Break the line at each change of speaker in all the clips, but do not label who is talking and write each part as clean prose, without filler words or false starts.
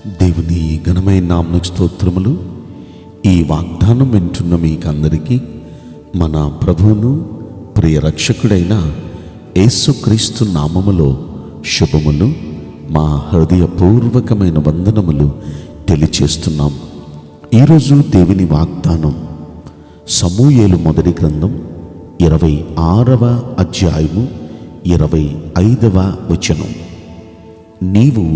దేవుని ఘనమైన నామమునకు స్తోత్రములు. ఈ వాగ్దానం వింటున్న మీకందరికీ మన ప్రభువును ప్రియ రక్షకుడైన యేసుక్రీస్తు నామములో శుభములు, మా హృదయపూర్వకమైన వందనములు తెలియచేస్తున్నాం. ఈరోజు దేవుని వాగ్దానం సమూయేలు మొదటి గ్రంథం 26వ అధ్యాయము 25వ వచనం. నీవు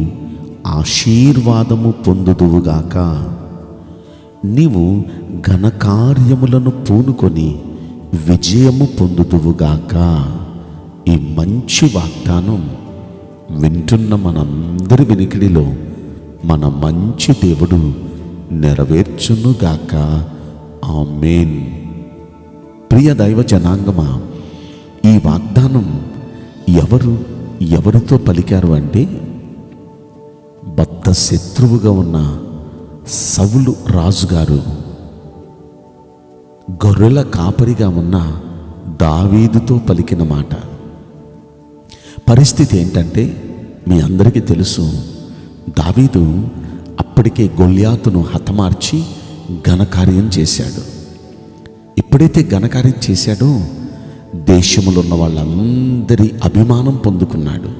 ఆశీర్వాదము పొందుదువుగాక, నీవు ఘనకార్యములను పూనుకొని విజయము పొందుదువుగాక. ఈ మంచి వాగ్దానం వింటున్న మనందరి వినికిడిలో మన మంచి దేవుడు నెరవేర్చునుగాక. ఆమేన్. ప్రియ దైవ జనాంగమా, ఈ వాగ్దానం ఎవరితో పలికారు అంటే, బద్ధ శత్రువుగా ఉన్న సౌలు రాజుగారు గొర్రెల కాపరిగా ఉన్న దావీదుతో పలికిన మాట. పరిస్థితి ఏంటంటే, మీ అందరికీ తెలుసు, దావీదు అప్పటికే గొల్యాతును హతమార్చి ఘనకార్యం చేశాడు. ఎప్పుడైతే ఘనకార్యం చేశాడో దేశంలో ఉన్న వాళ్ళందరి అభిమానం పొందుకున్నాడు.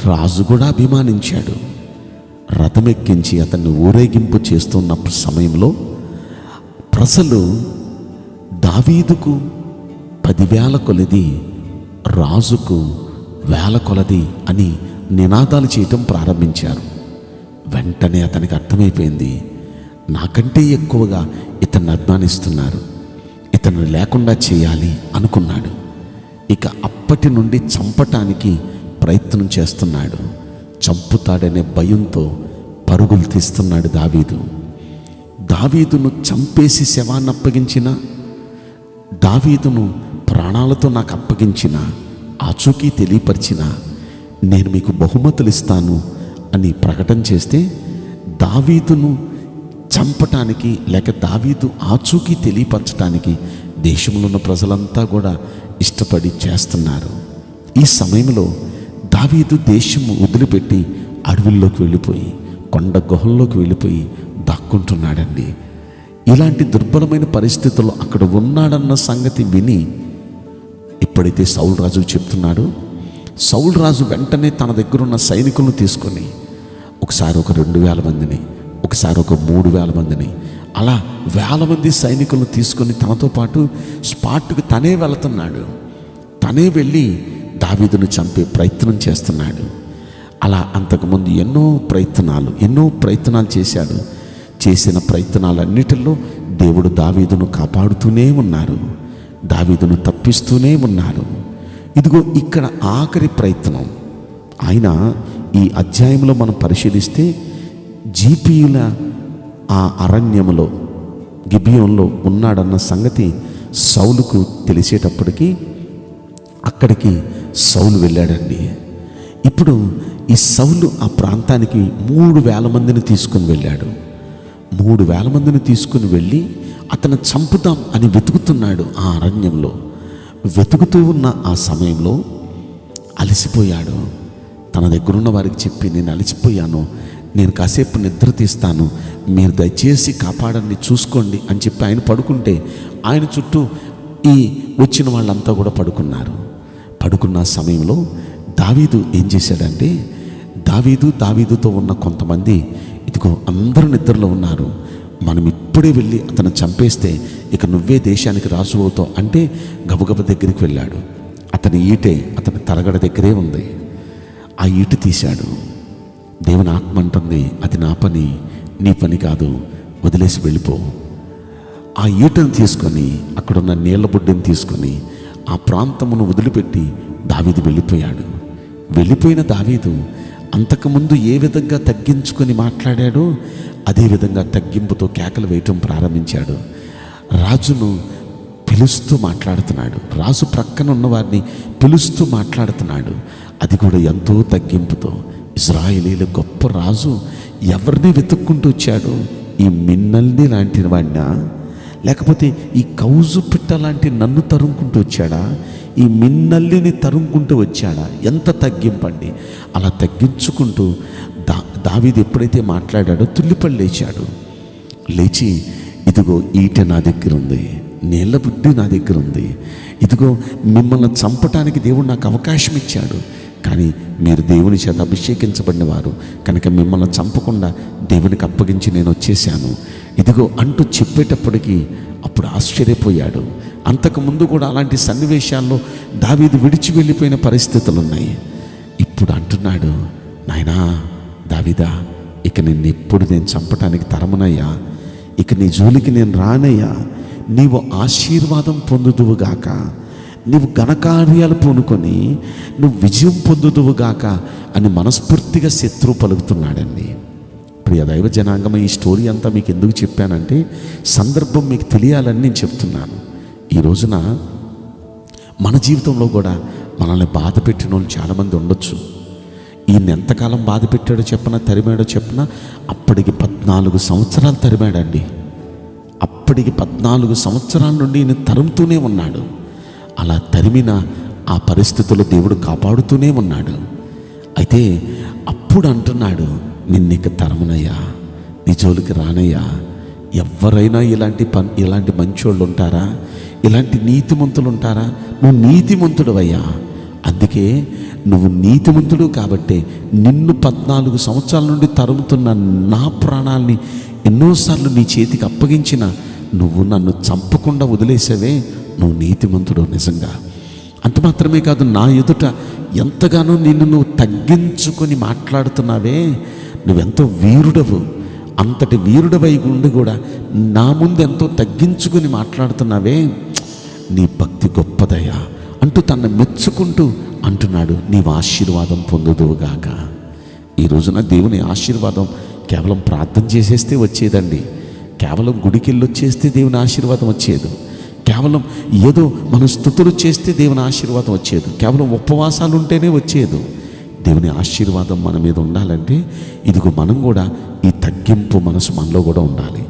రాజు కూడా అభిమానించాడు. రథం ఎక్కించి అతన్ని ఊరేగింపు చేస్తున్న సమయంలో ప్రజలు దావీదుకు 10,000 కొలది, రాజుకు 1,000 కొలది అని నినాదాలు చేయటం ప్రారంభించారు. వెంటనే అతనికి అర్థమైపోయింది, నాకంటే ఎక్కువగా ఇతన్ని అభిమానిస్తున్నారు, ఇతను లేకుండా చేయాలి అనుకున్నాడు. ఇక అప్పటి నుండి చంపటానికి ప్రయత్నం చేస్తున్నాడు. చంపుతాడనే భయంతో పరుగులు తీస్తున్నాడు దావీదు. దావీదును చంపేసి శవాన్ని అప్పగించిన, దావీదును ప్రాణాలతో నాకు అప్పగించిన, ఆచూకీ తెలియపరిచిన, నేను మీకు బహుమతులు ఇస్తాను అని ప్రకటన చేస్తే, దావీదును చంపటానికి లేక దావీదు ఆచూకీ తెలియపరచడానికి దేశంలో ఉన్న ప్రజలంతా కూడా ఇష్టపడి చేస్తున్నారు. ఈ సమయంలో దావీదు దేశము వదిలిపెట్టి అడవుల్లోకి వెళ్ళిపోయి, కొండ గుహల్లోకి వెళ్ళిపోయి దాక్కుంటున్నాడండి. ఇలాంటి దుర్బలమైన పరిస్థితుల్లో అక్కడ ఉన్నాడన్న సంగతి విని ఎప్పుడైతే సౌలు రాజు చెప్తున్నాడో, సౌలు రాజు వెంటనే తన దగ్గర ఉన్న సైనికులను తీసుకొని ఒకసారి ఒక 2,000 మందిని, ఒకసారి ఒక 3,000 మందిని, అలా 1,000 మంది సైనికులను తీసుకొని తనతో పాటు స్పాట్కు తనే వెళుతున్నాడు. తనే వెళ్ళి దావీదును చంపే ప్రయత్నం చేస్తున్నాడు. అలా అంతకుముందు ఎన్నో ప్రయత్నాలు చేశాడు. చేసిన ప్రయత్నాలన్నిటిలో దేవుడు దావీదును కాపాడుతూనే ఉన్నారు, దావీదును తప్పిస్తూనే ఉన్నారు. ఇదిగో ఇక్కడ ఆఖరి ప్రయత్నం. ఆయన ఈ అధ్యాయంలో మనం పరిశీలిస్తే, జీపీయుల ఆ అరణ్యములో గిబియోన్లో ఉన్నాడన్న సంగతి సౌలుకు తెలిసేటప్పటికీ అక్కడికి సౌలు వెళ్ళాడండి. ఇప్పుడు ఈ సౌలు ఆ ప్రాంతానికి 3,000 మందిని తీసుకుని వెళ్ళాడు. 3,000 మందిని తీసుకుని వెళ్ళి అతను చంపుదాం అని వెతుకుతున్నాడు. ఆ అరణ్యంలో వెతుకుతూ ఉన్న ఆ సమయంలో అలసిపోయాడు. తన దగ్గరున్న వారికి చెప్పి, నేను అలసిపోయాను, నేను కాసేపు నిద్ర తీస్తాను, మీరు దయచేసి కాపాడండి, చూసుకోండి అని చెప్పి ఆయన పడుకుంటే, ఆయన చుట్టూ ఈ వచ్చిన వాళ్ళంతా కూడా పడుకున్నారు. పడుకున్న సమయంలో దావీదు ఏం చేశాడంటే, దావీదుతో ఉన్న కొంతమంది, ఇదిగో అందరూ నిద్రలో ఉన్నారు, మనం ఇప్పుడే వెళ్ళి అతను చంపేస్తే ఇక నువ్వే దేశానికి రాజు అవుతావు అంటే గబగబ దగ్గరికి వెళ్ళాడు. అతని ఈటే అతని తలగడ దగ్గరే ఉంది. ఆ ఈటు తీశాడు. దేవుని ఆత్మ అంటుంది, అది నా పని, నీ పని కాదు, వదిలేసి వెళ్ళిపో. ఆ ఈటను తీసుకొని, అక్కడున్న నీళ్ల బుడ్డిని తీసుకొని ఆ ప్రాంతమును వదిలిపెట్టి దావీదు వెళ్ళిపోయాడు. వెళ్ళిపోయిన దావీదు అంతకుముందు ఏ విధంగా తగ్గించుకొని మాట్లాడాడో అదే విధంగా తగ్గింపుతో కేకలు వేయటం ప్రారంభించాడు. రాజును పిలుస్తూ మాట్లాడుతున్నాడు. రాజు ప్రక్కన ఉన్న వారిని పిలుస్తూ మాట్లాడుతున్నాడు. అది కూడా ఎంతో తగ్గింపుతో. ఇశ్రాయేలీల గొప్ప రాజు ఎవరిని వెతుక్కుంటూ వచ్చాడు? ఈ మిన్నల్ని లాంటి వాడినా, లేకపోతే ఈ కౌజు పిట్ట లాంటి నన్ను తరుముకుంటూ వచ్చాడా? ఈ మిన్నల్లిని తరుముకుంటూ వచ్చాడా? ఎంత తగ్గింపండి! అలా తగ్గించుకుంటూ దావీదు ఎప్పుడైతే మాట్లాడాడో తుల్లిపడి లేచాడు. లేచి, ఇదిగో ఈట నా దగ్గర ఉంది, నీళ్ళ బుడ్డి నా దగ్గర ఉంది, ఇదిగో మిమ్మల్ని చంపటానికి దేవుడు నాకు అవకాశం ఇచ్చాడు, కానీ మీరు దేవుని చేత అభిషేకించబడిన వారు కనుక మిమ్మల్ని చంపకుండా దేవునికి అప్పగించి నేను వచ్చేసాను, ఇదిగో అంటూ చెప్పేటప్పటికీ అప్పుడు ఆశ్చర్యపోయాడు. అంతకుముందు కూడా అలాంటి సన్నివేశాల్లో దావీదు విడిచి వెళ్ళిపోయిన పరిస్థితులు ఉన్నాయి. ఇప్పుడు అంటున్నాడు, నాయనా దావీదా, ఇక నిన్నెప్పుడు నేను చంపటానికి తరమునయ్యా, ఇక నీ జోలికి నేను రానయ్యా, నీవు ఆశీర్వాదం పొందుదువుగాక, నీవు ఘనకార్యాలు పూనుకొని నువ్వు విజయం పొందుదువుగాక అని మనస్ఫూర్తిగా శత్రువు పలుకుతున్నాడండి. ప్రియ దైవ జనాంగం, ఈ స్టోరీ అంతా మీకు ఎందుకు చెప్పానంటే సందర్భం మీకు తెలియాలని నేను చెప్తున్నాను. ఈ రోజున మన జీవితంలో కూడా మనల్ని బాధ పెట్టిన వాళ్ళు చాలామంది ఉండొచ్చు. ఈయన ఎంతకాలం బాధ పెట్టాడో చెప్పనా, తరిమాడో చెప్పనా, అప్పటికి 14 సంవత్సరాలు తరిమాడండి. అప్పటికి 14 సంవత్సరాల నుండి ఈయన తరుముతూనే ఉన్నాడు. అలా తరిమిన ఆ పరిస్థితుల్లో దేవుడు కాపాడుతూనే ఉన్నాడు. అయితే అప్పుడు అంటున్నాడు, నిన్నిక తరమునయ్యా, నీ జోలికి రానయ్యా. ఎవరైనా ఇలాంటి మంచోళ్ళు ఉంటారా? ఇలాంటి నీతిమంతులు ఉంటారా? నువ్వు నీతిమంతుడవయ్యా, అందుకే నువ్వు నీతిమంతుడు కాబట్టి నిన్ను 14 సంవత్సరాల నుండి తరుముతున్న నా ప్రాణాల్ని ఎన్నోసార్లు నీ చేతికి అప్పగించిన నువ్వు నన్ను చంపకుండా వదిలేసావే, నువ్వు నీతిమంతుడు నిజంగా. అంత మాత్రమే కాదు, నా ఎదుట ఎంతగానో నిన్ను నువ్వు తగ్గించుకొని మాట్లాడుతున్నావే, నువ్వెంతో వీరుడవు, అంతటి వీరుడవై ఉండి కూడా నా ముందు ఎంతో తగ్గించుకొని మాట్లాడుతున్నావే, నీ భక్తి గొప్పదయ్యా అంటూ తనను మెచ్చుకుంటూ అంటున్నాడు, నీవు ఆశీర్వాదం పొందుదువుగాక. ఈ రోజున దేవుని ఆశీర్వాదం కేవలం ప్రార్థన చేసేస్తే వచ్చేదండి, కేవలం గుడికి వెళ్ళి వచ్చేస్తే దేవుని ఆశీర్వాదం వచ్చేది, కేవలం ఏదో మనం స్తుతులు చేస్తే దేవుని ఆశీర్వాదం వచ్చేది, కేవలం ఉపవాసాలు ఉంటేనే వచ్చేది. దేవుని ఆశీర్వాదం మన మీద ఉండాలంటే ఇదిగో మనం కూడా ఈ తగ్గింపు మనసు మనలో కూడా ఉండాలి.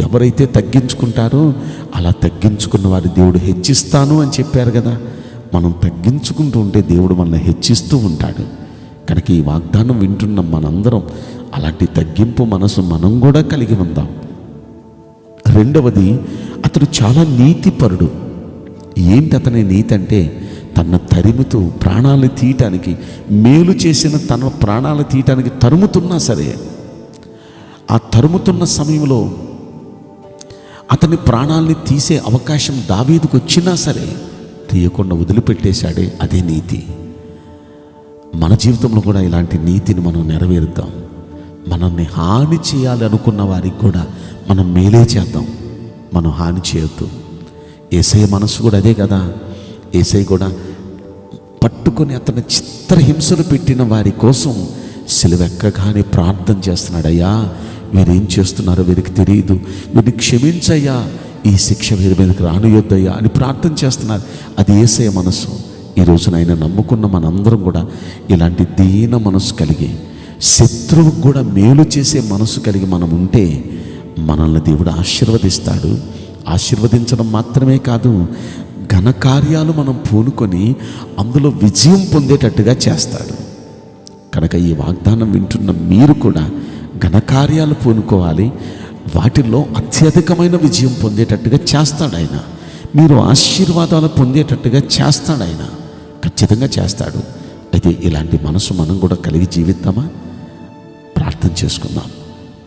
ఎవరైతే తగ్గించుకుంటారో అలా తగ్గించుకున్న వారి దేవుడు హెచ్చిస్తాను అని చెప్పారు కదా. మనం తగ్గించుకుంటూ ఉంటే దేవుడు మనల్ని హెచ్చిస్తూ ఉంటాడు. కనుక ఈ వాగ్దానం వింటున్న మనందరం అలాంటి తగ్గింపు మనసు మనం కూడా కలిగి ఉందాం. రెండవది, అతడు చాలా నీతిపరుడు. ఏంటి అతని నీతి అంటే, తన తరిముతూ ప్రాణాలు తీయటానికి, మేలు చేసిన తన ప్రాణాలు తీయటానికి తరుముతున్నా సరే, ఆ తరుముతున్న సమయంలో అతని ప్రాణాలని తీసే అవకాశం దావీదుకు వచ్చినా సరే తీయకుండా వదిలిపెట్టేశాడే, అదే నీతి. మన జీవితంలో కూడా ఇలాంటి నీతిని మనం నెరవేరుద్దాం. మనల్ని హాని చేయాలి అనుకున్న వారికి కూడా మనం మేలే చేద్దాం, మనం హాని చేయొద్దు. యేసయ్య మనసు కూడా అదే కదా. యేసయ్య కూడా పట్టుకొని అతని చిత్రహింసలు పెట్టిన వారి కోసం సిలువెక్కగానే ప్రార్థన చేస్తున్నాడు, అయ్యా వీరేం చేస్తున్నారో వీరికి తెలియదు, వీరిని క్షమించయ్యా, ఈ శిక్ష వీరి మీదకి రానియొద్దయ్యా అని ప్రార్థన చేస్తున్నారు. అది యేసయ్య మనసు. ఈ రోజున ఆయన నమ్ముకున్న మనందరం కూడా ఇలాంటి దీన మనసు కలిగి, శత్రువుకు కూడా మేలు చేసే మనసు కలిగి మనం ఉంటే మనల్ని దేవుడు ఆశీర్వదిస్తాడు. ఆశీర్వదించడం మాత్రమే కాదు, ఘనకార్యాలు మనం పూనుకొని అందులో విజయం పొందేటట్టుగా చేస్తాడు. కనుక ఈ వాగ్దానం వింటున్న మీరు కూడా ఘనకార్యాలు పూనుకోవాలి, వాటిల్లో అత్యధికమైన విజయం పొందేటట్టుగా చేస్తాడు ఆయన. మీరు ఆశీర్వాదాలు పొందేటట్టుగా చేస్తాడు ఆయన, ఖచ్చితంగా చేస్తాడు. అయితే ఇలాంటి మనసు మనం కూడా కలిగి జీవిద్దామా? ప్రార్థన చేసుకుందాం.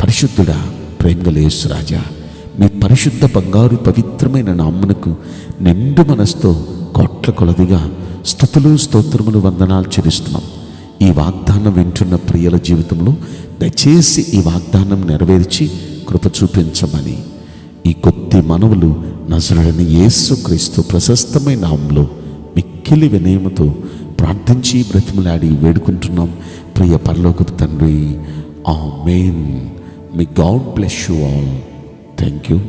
పరిశుద్ధుడా, ప్రేమగల యేసు రాజా, మీ పరిశుద్ధ బంగారు పవిత్రమైన నామమునకు నిండు మనసుతో కోట్ల కొలదిగా స్తుతులు స్తోత్రములు వందనాలు చెల్లిస్తున్నాం. ఈ వాగ్దానం వింటున్న ప్రియుల జీవితంలో దయచేసి ఈ వాగ్దానం నెరవేర్చి కృప చూపించమని ఈ కొద్ది మనవులు నజరుడైన యేసుక్రీస్తు ప్రశస్తమైన నామములో మిక్కిలి వినయముతో ప్రార్థించి బ్రతిమలాడి వేడుకుంటున్నాం ప్రియ పరలోకపు తండ్రి. ఆమేన్. May God bless you all. Thank you.